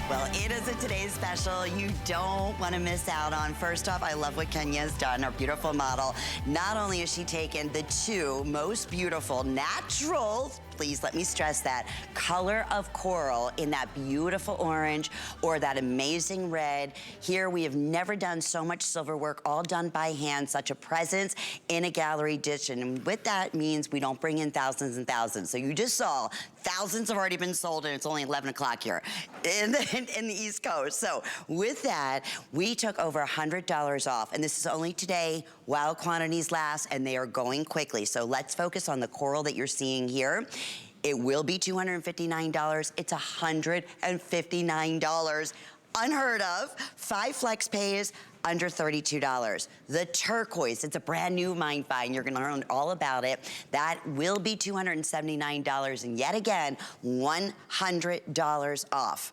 Well, it is a today's special you don't want to miss out on. First off, I love what Kenya's done, our beautiful model. Not only has she taken the two most beautiful natural, please let me stress that, color of coral in that beautiful orange or that amazing red. Here we have never done so much silver work, all done by hand, such a presence in a gallery edition. And with that means we don't bring in thousands and thousands. So you just saw thousands have already been sold and it's only 11 o'clock here in the East Coast. So with that, we took over $100 off, and this is only today while quantities last, and they are going quickly. So let's focus on the coral that you're seeing here. It will be $259. It's $159. Unheard of. 5 flex pays, under $32. The turquoise, it's a brand new mine find. You're gonna learn all about it. That will be $279, and yet again, $100 off.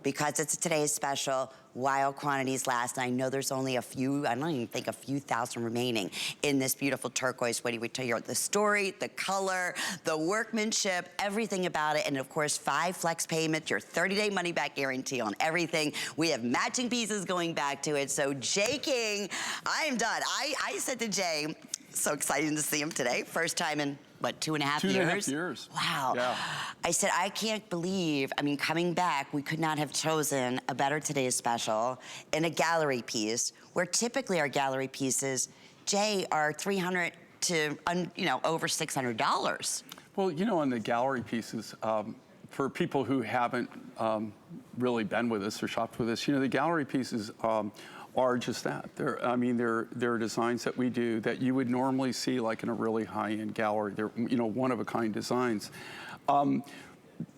Because it's today's special, while quantities last. I know there's only a few, I don't even think a few thousand remaining in this beautiful turquoise. What do we tell you? The story, the color, the workmanship, everything about it. And of course, 5 flex payments, your 30-day money-back guarantee on everything. We have matching pieces going back to it. So Jay King, I am done. I said to Jay, so excited to see him today. First time in, what, 2.5 years? 2.5 years. Wow. Yeah. I said, I can't believe, I mean, coming back, we could not have chosen a better today's special in a gallery piece, where typically our gallery pieces, Jay, are $300 to, over $600. Well, on the gallery pieces, for people who haven't really been with us or shopped with us, the gallery pieces are just that. They're designs that we do that you would normally see like in a really high-end gallery. They're, one-of-a-kind designs.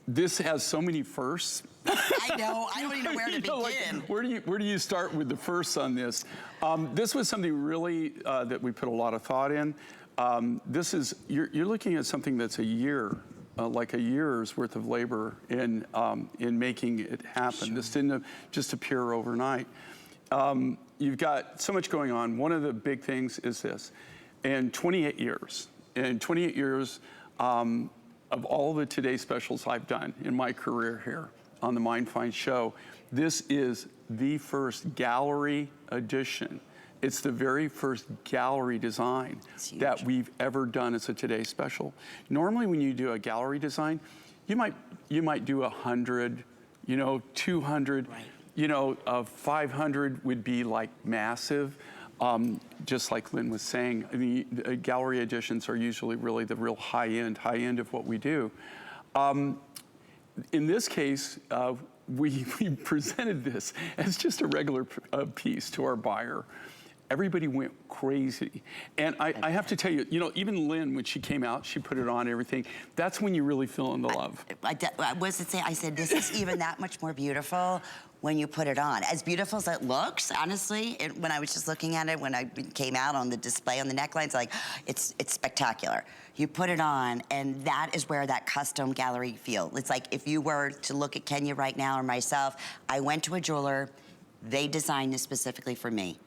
This has so many firsts. I know, I don't even know where to begin. Like, where do you start with the firsts on this? This was something really that we put a lot of thought in. This is, you're looking at something that's a year, like a year's worth of labor in making it happen. Sure. This didn't just appear overnight. You've got so much going on. One of the big things is this. In 28 years, of all the Today Specials I've done in my career here on the Mind Find show, this is the first gallery edition. It's the very first gallery design that we've ever done as a Today Special. Normally when you do a gallery design, you might do 100, 200, right. 500 would be like massive. Just like Lynn was saying, the gallery editions are usually really the real high end of what we do. In this case, we presented this as just a regular piece to our buyer. Everybody went crazy. And I have to tell you, even Lynn, when she came out, she put it on everything. That's when you really feel in the love. I said, this is even that much more beautiful when you put it on. As beautiful as it looks, honestly, when I was just looking at it, when I came out on the display on the necklines, it's spectacular. You put it on, and that is where that custom gallery feel. It's like if you were to look at Kenya right now or myself, I went to a jeweler, they designed this specifically for me.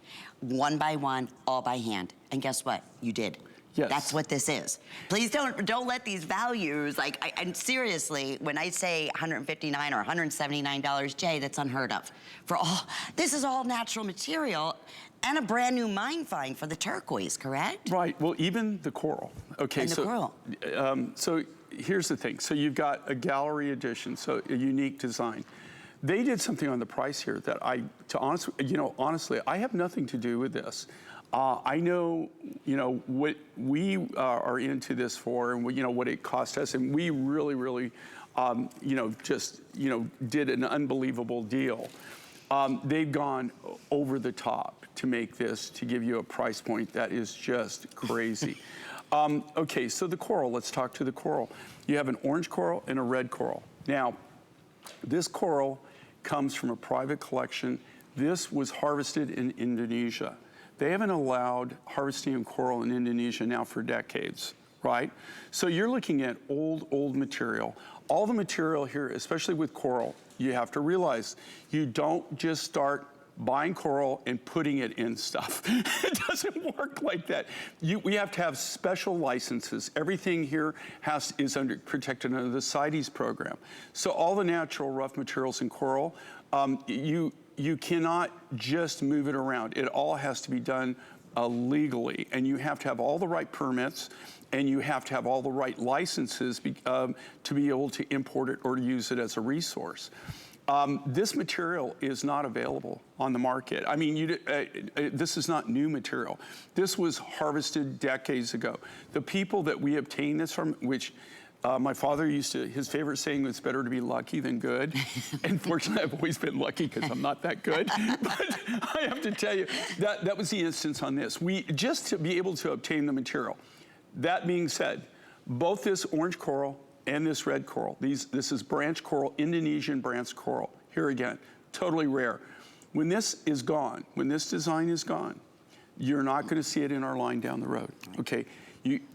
One by one, all by hand. And guess what? You did. Yes. That's what this is. Please don't let these values, and seriously, when I say $159 or $179, Jay, that's unheard of. This is all natural material and a brand new mine find for the turquoise, correct? Right, well, even the coral. Okay, and the coral. So here's the thing. So you've got a gallery edition, so a unique design. They did something on the price here that honestly, I have nothing to do with this. I know, what we are into this for, and what it cost us, and we really, did an unbelievable deal. They've gone over the top to make this, to give you a price point that is just crazy. Okay, so the coral, let's talk to the coral. You have an orange coral and a red coral. Now, this coral comes from a private collection. This was harvested in Indonesia. They haven't allowed harvesting of coral in Indonesia now for decades, right? So you're looking at old material. All the material here, especially with coral, you have to realize you don't just start buying coral and putting it in stuff. It doesn't work like that. We have to have special licenses. Everything here is protected under the CITES program. So all the natural rough materials in coral, you cannot just move it around. It all has to be done legally, and you have to have all the right permits, and you have to have all the right licenses to be able to import it or to use it as a resource. This material is not available on the market. I mean, this is not new material. This was harvested decades ago. The people that we obtained this from, which my father his favorite saying was better to be lucky than good. And fortunately, I've always been lucky because I'm not that good. But I have to tell you, that was the instance on this. Just to be able to obtain the material. That being said, both this orange coral and this red coral, this is branch coral, Indonesian branch coral. Here again, totally rare. When this is gone, when this design is gone, you're not going to see it in our line down the road. Okay.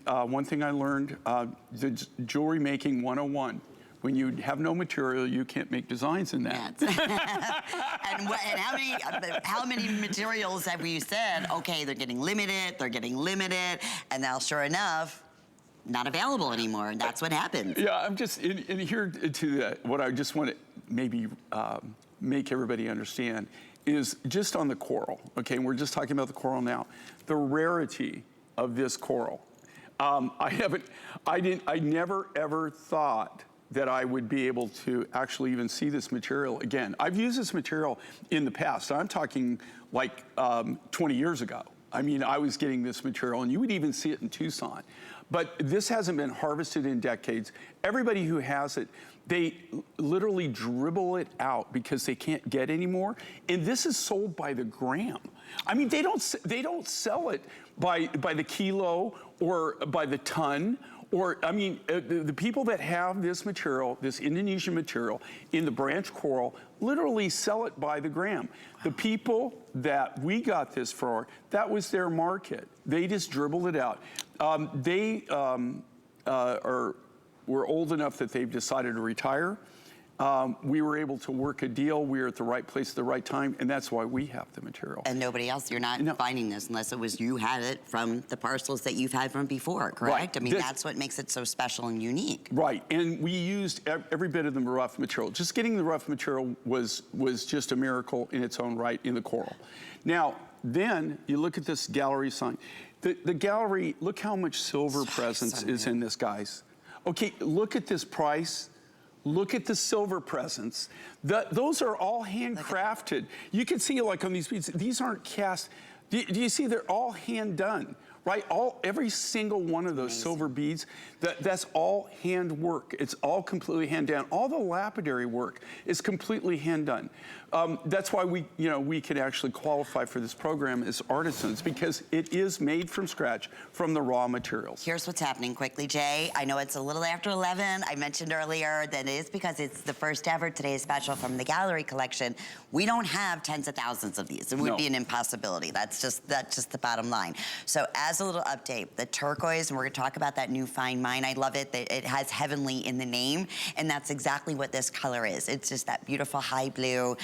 One thing I learned, the jewelry making 101. When you have no material, you can't make designs in that. and how many materials have we said, okay, they're getting limited, and now sure enough, not available anymore, and that's what happens. Yeah, I'm just, in here to that, what I just want to maybe make everybody understand is just on the coral, okay, and we're just talking about the coral now, the rarity of this coral. I never ever thought that I would be able to actually even see this material again. I've used this material in the past. I'm talking like 20 years ago. I mean, I was getting this material, and you would even see it in Tucson. But this hasn't been harvested in decades. Everybody who has it, they literally dribble it out because they can't get any more. And this is sold by the gram. I mean, they don't sell it by the kilo or by the ton. Or, I mean, the people that have this material, this Indonesian material, in the branch coral, literally sell it by the gram. The people that we got this for, that was their market. They just dribbled it out. They were old enough that they've decided to retire. We were able to work a deal. We were at the right place at the right time, and that's why we have the material. And nobody else, you're not finding this unless it was you had it from the parcels that you've had from before, correct? Right. I mean, that's what makes it so special and unique. Right, and we used every bit of the rough material. Just getting the rough material was just a miracle in its own right in the coral. Now, then you look at this gallery sign. The gallery, look how much silver presence is in this, guys. Okay, look at this price. Look at the silver presence. Those are all handcrafted. You can see, like on these beads, these aren't cast. Do you see they're all hand done, right? Every single one of those silver beads, that's all hand work. It's all completely hand done. All the lapidary work is completely hand done. That's why we can actually qualify for this program as artisans, because it is made from scratch from the raw materials. Here's what's happening quickly, Jay. I know it's a little after 11. I mentioned earlier that it is because it's the first ever Today's Special from the gallery collection. We don't have tens of thousands of these. It would be an impossibility. That's just the bottom line. So as a little update, the turquoise, and we're gonna talk about that new fine mine. I love it. It has heavenly in the name, and that's exactly what this color is. It's just that beautiful high blue.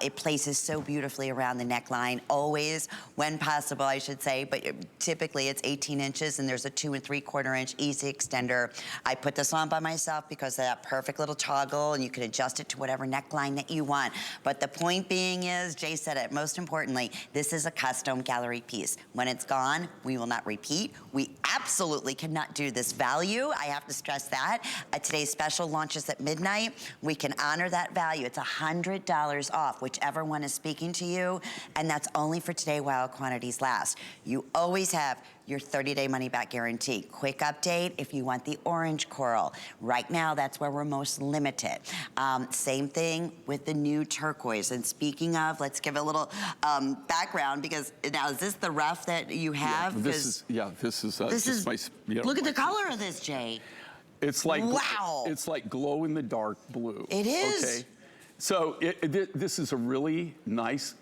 It places so beautifully around the neckline, always, when possible, I should say, but typically it's 18 inches, and there's a 2 3/4 inch easy extender. I put this on by myself because of that perfect little toggle, and you can adjust it to whatever neckline that you want. But the point being is, Jay said it, most importantly, this is a custom gallery piece. When it's gone, we will not repeat. We absolutely cannot do this value. I have to stress that. Today's Special launches at midnight. We can honor that value. It's $100 off, whichever one is speaking to you, and that's only for today while quantities last. You always have your 30-day money-back guarantee. Quick update, if you want the orange coral. Right now, that's where we're most limited. Same thing with the new turquoise. And speaking of, let's give a little background, because now, is this the rough that you have? Yeah, this is my, look at the color of this, Jay. It's like, wow. It's like glow-in-the-dark blue. It is. Okay. So this is a really nice,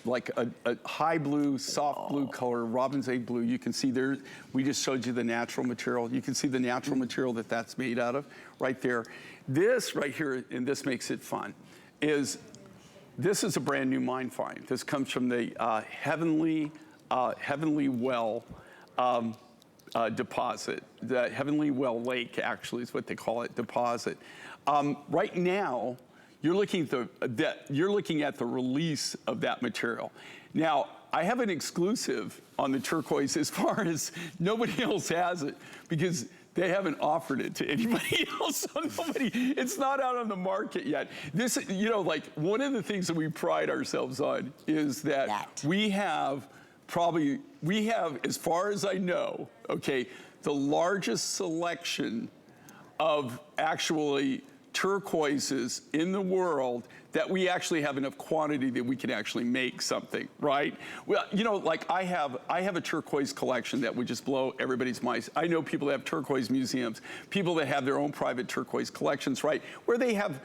like a high blue, soft blue color, robin's egg blue. You can see there, we just showed you the natural material. You can see the natural material that's made out of right there. This right here, and this makes it fun, is This is a brand new mine find. This comes from the Heavenly Well deposit. The Heavenly Well Lake, actually, is what they call it, deposit. Right now, you're looking at the release of that material. Now, I have an exclusive on the turquoise as far as nobody else has it, because they haven't offered it to anybody else. So it's not out on the market yet. This, you know, like one of the things that we pride ourselves on is that we have, as far as I know, okay, the largest selection of actually turquoises in the world that we actually have enough quantity that we can actually make something, right? Well, you know, like I have a turquoise collection that would just blow everybody's minds. I know people that have turquoise museums, people that have their own private turquoise collections, right? Where they have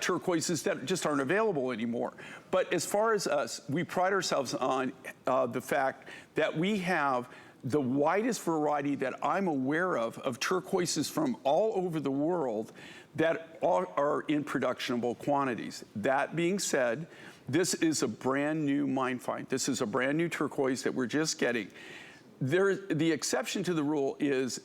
turquoises that just aren't available anymore. But as far as us, we pride ourselves on the fact that we have the widest variety that I'm aware of turquoises from all over the world that are in productionable quantities. That being said, this is a brand new mine find. This is a brand new turquoise that we're just getting. The exception to the rule is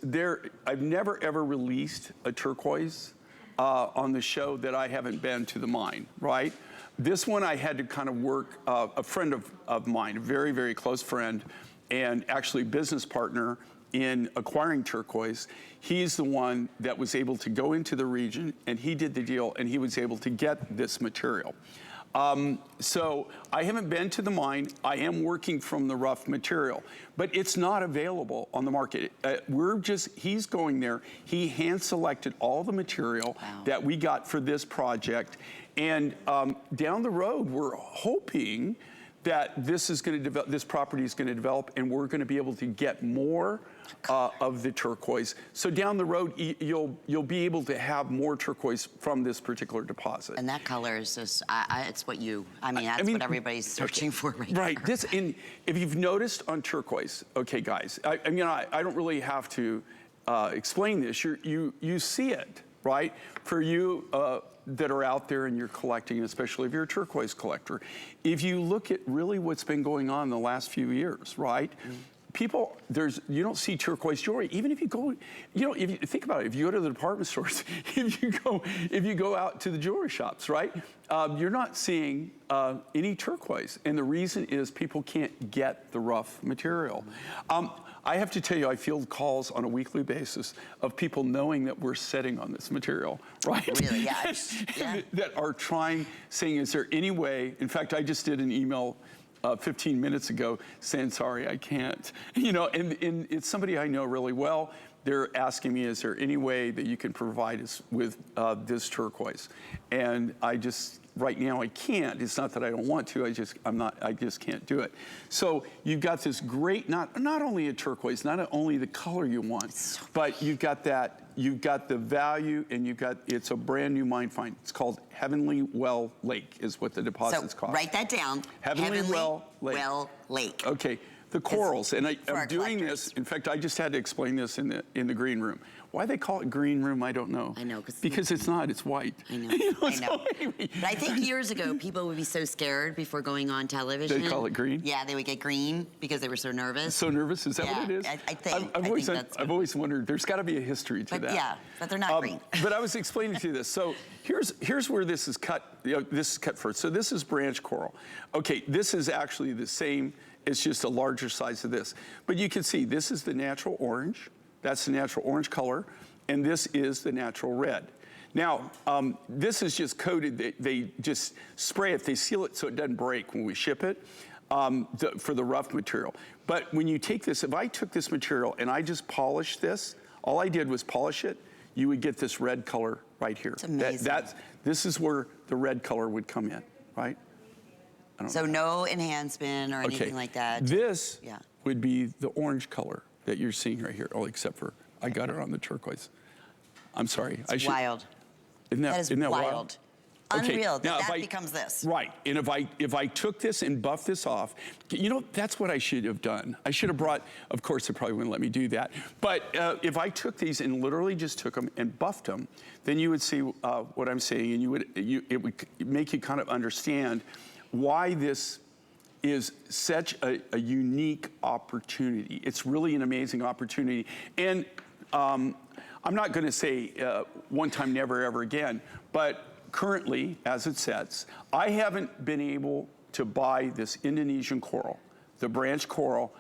I've never ever released a turquoise on the show that I haven't been to the mine, right? This one I had to kind of work, a friend of mine, a very, very close friend, and actually business partner in acquiring turquoise. He's the one that was able to go into the region, and he did the deal, and he was able to get this material. So I haven't been to the mine. I am working from the rough material, but it's not available on the market. He's going there. He hand-selected all the material that we got for this project, and down the road, we're hoping that this property is going to develop, and we're going to be able to get more of the turquoise. So down the road, you'll be able to have more turquoise from this particular deposit. And that color is just, it's what what everybody's searching for right now. Right. If you've noticed on turquoise, okay, guys, I don't really have to explain this. You see it, right? For you that are out there and you're collecting, especially if you're a turquoise collector, if you look at really what's been going on in the last few years, right? People, you don't see turquoise jewelry. Even if you go, if you think about it, if you go to the department stores, if you go out to the jewelry shops, right? You're not seeing any turquoise. And the reason is people can't get the rough material. I have to tell you, I field calls on a weekly basis of people knowing that we're sitting on this material, right? Really, yeah. That are saying, is there any way, in fact, I just did an email 15 minutes ago saying, sorry, I can't. And it's somebody I know really well. They're asking me, is there any way that you can provide us with this turquoise? And right now I can't. It's not that I don't want to, I just can't do it. So you've got this great, not only a turquoise, not only the color you want, but you've got the value, and it's a brand new mine find. It's called Heavenly Well Lake is what the deposit's called. Write that down. Heavenly Well Lake. Okay. The corals, and I'm doing this. In fact, I just had to explain this in the green room. Why they call it green room, I don't know. I know. Because it's not, it's white. I know, I know. But I think years ago, people would be so scared before going on television. They call it green? Yeah, they would get green because they were so nervous. So nervous? Is that what it is? I think. I've always wondered, there's got to be a history to that. Yeah, but they're not green. But I was explaining to you this. So here's where this is cut. This is cut first. So this is branch coral. Okay, this is actually the same. It's just a larger size of this. But you can see this is the natural orange. That's the natural orange color. And this is the natural red. Now, this is just coated. They just spray it. They seal it so it doesn't break when we ship it for the rough material. But when you take this, if I took this material and I just polished this, all I did was polish it, you would get this red color right here. It's amazing. This is where the red color would come in, right? So no enhancement or anything like that? This would be the orange color that you're seeing right here, except for I got it on the turquoise. I'm sorry. It's wild. Isn't that wild? Unreal, now, that becomes this. Right, and if I took this and buffed this off, you know, that's what I should have done. I should have brought, of course, they probably wouldn't let me do that, but if I took these and literally just took them and buffed them, then you would see what I'm saying, and it would make you kind of understand why this is such a unique opportunity. It's really an amazing opportunity. And I'm not gonna say one time, never, ever again, but currently, as it sets, I haven't been able to buy this Indonesian coral, the branch coral.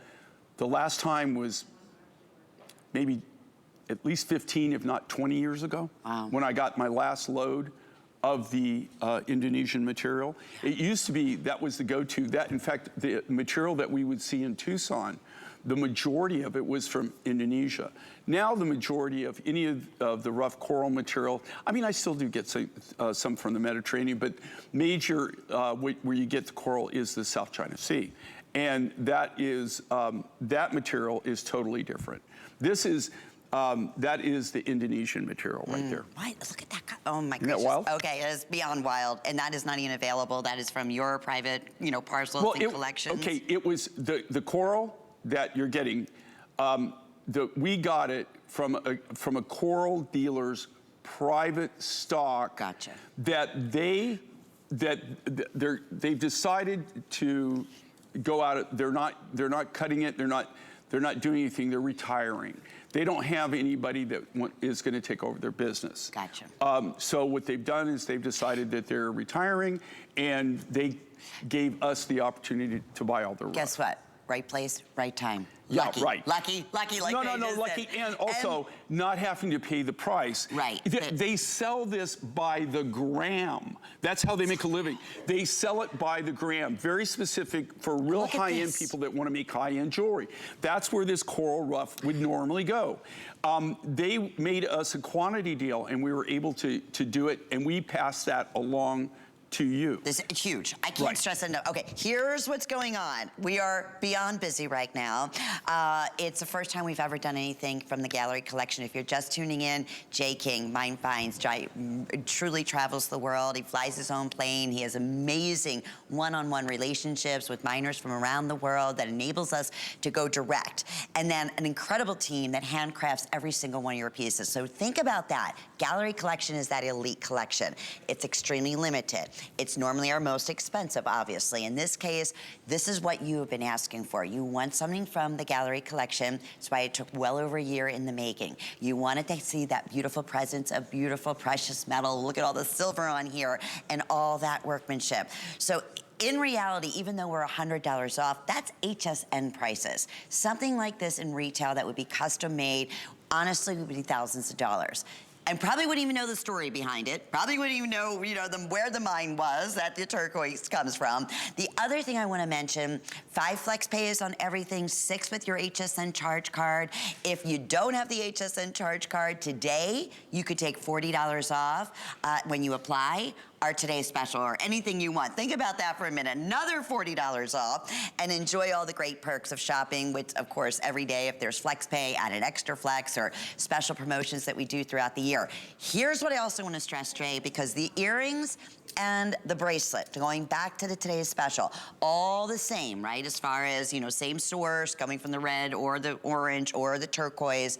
The last time was maybe at least 15, if not 20 years ago, when I got my last load of the Indonesian material. It used to be, that was the go-to. That, in fact, the material that we would see in Tucson, the majority of it was from Indonesia. Now the majority of any of the rough coral material, I mean, I still do get some from the Mediterranean, but major, where you get the coral is the South China Sea. And that is, that material is totally different. This is, that is the Indonesian material right there. What? Look at that. Oh my goodness. Isn't that wild? Okay, it is beyond wild. And that is not even available. That is from your private, you know, parcels and collections. Okay, it was the coral that you're getting, we got it from a coral dealer's private stock. Gotcha. That they've decided to go out. They're not cutting it. They're not doing anything. They're retiring. They don't have anybody that is going to take over their business. Gotcha. So what they've done is they've decided that they're retiring, and they gave us the opportunity to buy all their. Guess what? Right place, right time. Yeah, lucky, right. Lucky, like no, lucky, and also not having to pay the price. Right. They sell this by the gram. That's how they make a living. They sell it by the gram. Very specific for real high-end people that want to make high-end jewelry. That's where this coral rough would normally go. They made us a quantity deal, and we were able to do it, and we passed that along to you. This is huge. I can't stress it enough. Okay, here's what's going on. We are beyond busy right now. It's the first time we've ever done anything from the gallery collection. If you're just tuning in, Jay King, Mind Finds, truly travels the world. He flies his own plane. He has amazing one-on-one relationships with miners from around the world that enables us to go direct. And then an incredible team that handcrafts every single one of your pieces. So think about that. Gallery collection is that elite collection. It's extremely limited. It's normally our most expensive, obviously. In this case, this is what you have been asking for. You want something from the gallery collection. That's why it took well over a year in the making. You wanted to see that beautiful presence of beautiful precious metal. Look at all the silver on here and all that workmanship. So in reality, even though we're $100 off, that's HSN prices. Something like this in retail that would be custom made, honestly, would be thousands of dollars. And probably wouldn't even know the story behind it. Probably wouldn't even know, you know, where the mine was that the turquoise comes from. The other thing I want to mention, 5 flex pays on everything, 6 with your HSN charge card. If you don't have the HSN charge card today, you could take $40 off when you apply. Our today's special, or anything you want. Think about that for a minute. Another $40 off, and enjoy all the great perks of shopping, which, of course, every day, if there's flex pay, add an extra flex, or special promotions that we do throughout the year. Here's what I also want to stress, Jay, because the earrings and the bracelet, going back to the today's special, all the same, right? As far as, you know, same source, coming from the red or the orange or the turquoise,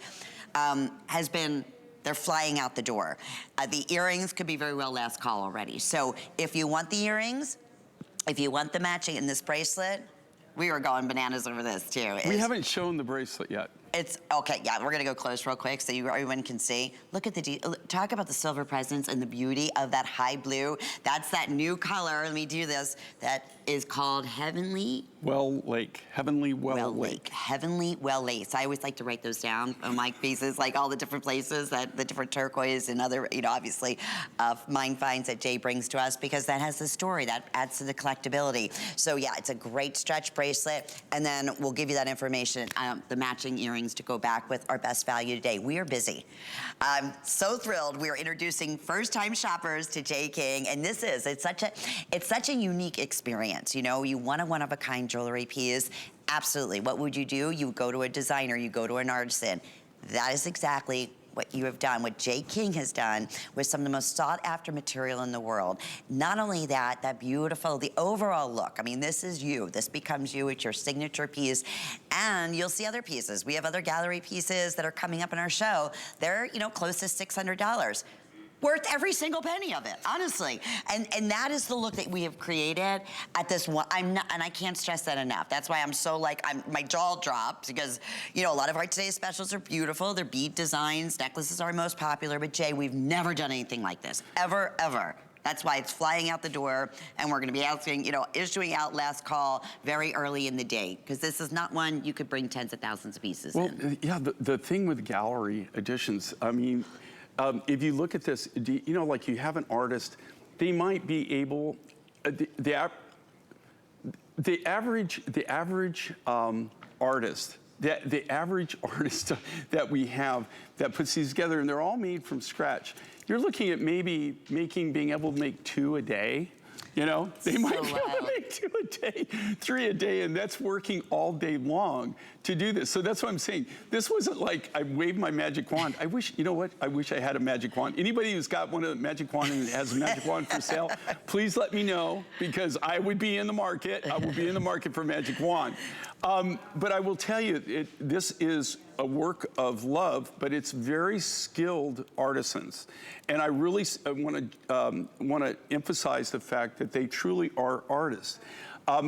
has been, they're flying out the door. The earrings could be very well last call already. So if you want the earrings, if you want the matching in this bracelet, we are going bananas over this too. We haven't shown the bracelet yet. It's, okay, yeah, we're gonna go close real quick so everyone can see. Look at talk about the silver presence and the beauty of that high blue. That's that new color, let me do this, that is called Heavenly Well Lake. Heavenly Well Lake. Heavenly Well Lake. So I always like to write those down on my pieces, like all the different places, that the different turquoise and other, you know, obviously, Mind Finds that Jay brings to us, because that has the story, that adds to the collectability. So yeah, it's a great stretch bracelet, and then we'll give you that information, the matching earrings to go back with our best value today. We are busy. I'm so thrilled. We are introducing first-time shoppers to Jay King, and this is, it's such a unique experience. You know, you want a one-of-a-kind jewelry piece. Absolutely. What would you do? You go to a designer, you go to an artisan. That is exactly what you have done, what Jay King has done with some of the most sought after material in the world. Not only that, that beautiful, the overall look. I mean, this is you. This becomes you. It's your signature piece. And you'll see other pieces. We have other gallery pieces that are coming up in our show. They're, you know, close to $600. Worth every single penny of it, honestly. And that is the look that we have created at this one. And I can't stress that enough. That's why I'm so like, my jaw drops because, you know, a lot of our today's specials are beautiful. They're bead designs. Necklaces are most popular. But Jay, we've never done anything like this, ever, ever. That's why it's flying out the door, and we're gonna be asking, you know, issuing out last call very early in the day, because this is not one you could bring tens of thousands of pieces in. Yeah, the thing with gallery editions, I mean, if you look at this, you know, like you have an artist, they might be able, the average artist, the average artist that we have that puts these together, and they're all made from scratch, you're looking at maybe being able to make 2 a day. You know, they might be able to make 2 a day, 3 a day, and that's working all day long to do this. So that's what I'm saying. This wasn't like I waved my magic wand. I wish, you know what? I wish I had a magic wand. Anybody who's got one of the magic wand and has a magic wand for sale, please let me know, because I would be in the market. I would be in the market for a magic wand. But I will tell you, this is a work of love, but it's very skilled artisans. And I really want to emphasize the fact that they truly are artists.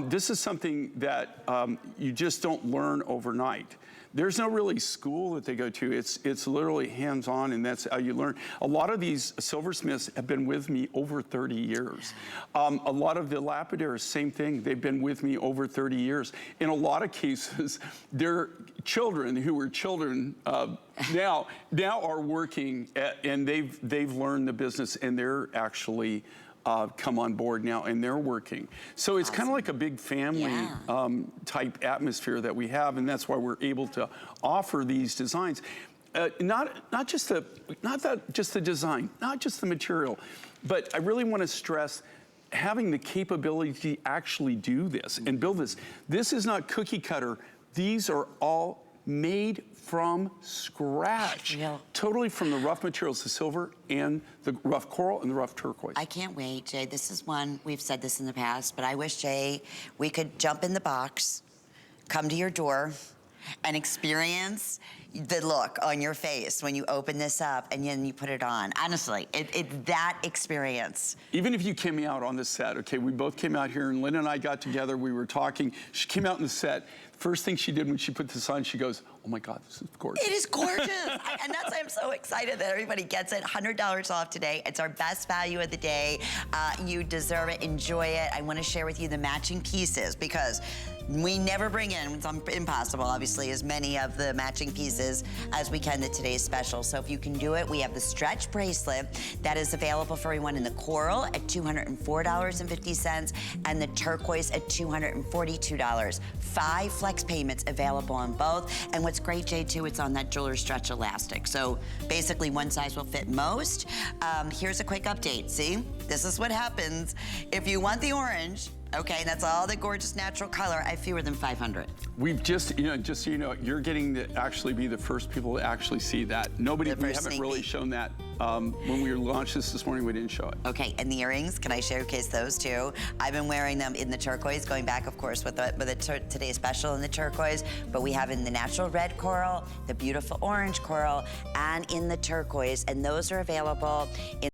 This is something that you just don't learn overnight. There's no really school that they go to. It's literally hands-on, and that's how you learn. A lot of these silversmiths have been with me over 30 years. A lot of the lapidaries, same thing. They've been with me over 30 years. In a lot of cases, they're children who were children now are working and they've learned the business, and they're actually come on board now, and they're working. So it's kind of like a big family type atmosphere that we have, and that's why we're able to offer these designs. Not just the design, not just the material, but I really want to stress having the capability to actually do this and build this. This is not cookie cutter. These are all made from scratch. Totally from the rough materials, the silver and the rough coral and the rough turquoise. I can't wait, Jay. This is one, we've said this in the past, but I wish, Jay, we could jump in the box, come to your door, and experience the look on your face when you open this up and then you put it on. Honestly, it's that experience. Even if you came out on the set, okay, we both came out here and Lynn and I got together, we were talking, she came out in the set, first thing she did when she put this on, she goes, oh my God, this is gorgeous. It is gorgeous. And that's why I'm so excited that everybody gets it. $100 off today. It's our best value of the day. You deserve it, enjoy it. I wanna share with you the matching pieces, because we never bring in, it's impossible obviously, as many of the matching pieces as we can to today's special. So if you can do it, we have the stretch bracelet that is available for everyone in the coral at $204.50 and the turquoise at $242. 5 flex payments available on both. And what's great, Jay, too, it's on that jeweler stretch elastic. So basically one size will fit most. Here's a quick update, see? This is what happens if you want the orange. Okay, that's all the gorgeous natural color. I have fewer than 500. We've just so you know, you're getting to actually be the first people to actually see that. We haven't really shown that. When we launched this morning, we didn't show it. Okay, and the earrings, can I showcase those too? I've been wearing them in the turquoise, going back, of course, with today's special in the turquoise, but we have in the natural red coral, the beautiful orange coral, and in the turquoise, and those are available in